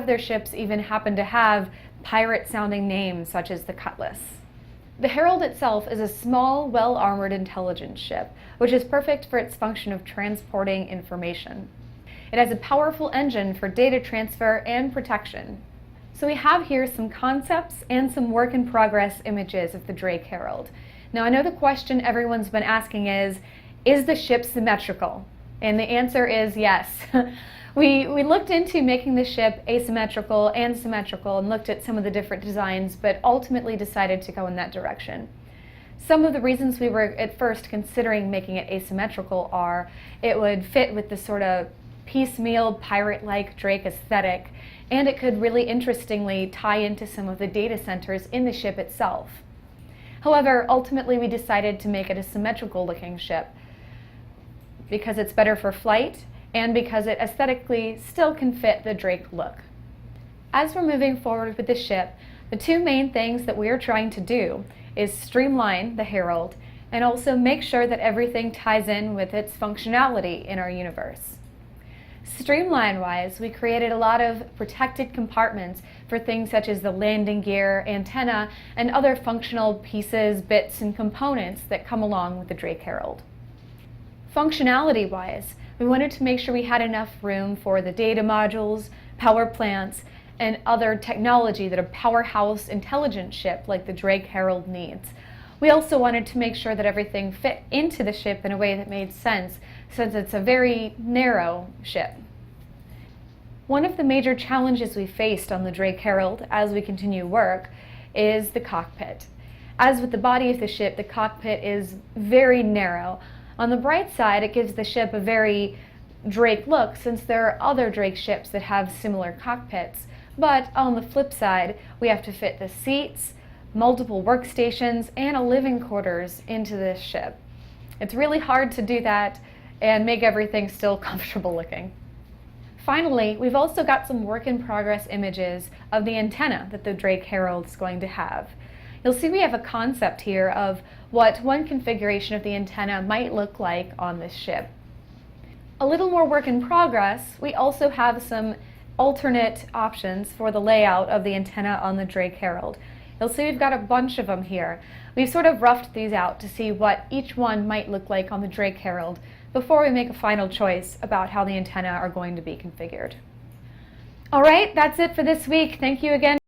their ships even happen to have pirate-sounding names such as the Cutlass. The Herald itself is a small, well-armored intelligence ship, which is perfect for its function of transporting information. It has a powerful engine for data transfer and protection. So we have here some concepts and some work-in-progress images of the Drake Herald. Now I know the question everyone's been asking is the ship symmetrical? And the answer is yes. We looked into making the ship asymmetrical and symmetrical and looked at some of the different designs, but ultimately decided to go in that direction. Some of the reasons we were at first considering making it asymmetrical are it would fit with the sort of piecemeal pirate-like Drake aesthetic, and it could really interestingly tie into some of the data centers in the ship itself. However, ultimately we decided to make it a symmetrical looking ship because it's better for flight and because it aesthetically still can fit the Drake look. As we're moving forward with the ship, the two main things that we are trying to do is streamline the Herald and also make sure that everything ties in with its functionality in our universe. Streamline-wise, we created a lot of protected compartments for things such as the landing gear, antenna, and other functional pieces, bits, and components that come along with the Drake Herald. Functionality-wise, we wanted to make sure we had enough room for the data modules, power plants, and other technology that a powerhouse intelligence ship like the Drake Herald needs. We also wanted to make sure that everything fit into the ship in a way that made sense, since it's a very narrow ship. One of the major challenges we faced on the Drake Herald as we continue work is the cockpit. As with the body of the ship, the cockpit is very narrow. On the bright side, it gives the ship a very Drake look, since there are other Drake ships that have similar cockpits. But on the flip side, we have to fit the seats, multiple workstations, and a living quarters into this ship. It's really hard to do that and make everything still comfortable looking. Finally, we've also got some work-in-progress images of the antenna that the Drake Herald is going to have. You'll see we have a concept here of what one configuration of the antenna might look like on this ship. A little more work in progress, we also have some alternate options for the layout of the antenna on the Drake Herald. You'll see we've got a bunch of them here. We've sort of roughed these out to see what each one might look like on the Drake Herald before we make a final choice about how the antenna are going to be configured. All right, that's it for this week. Thank you again.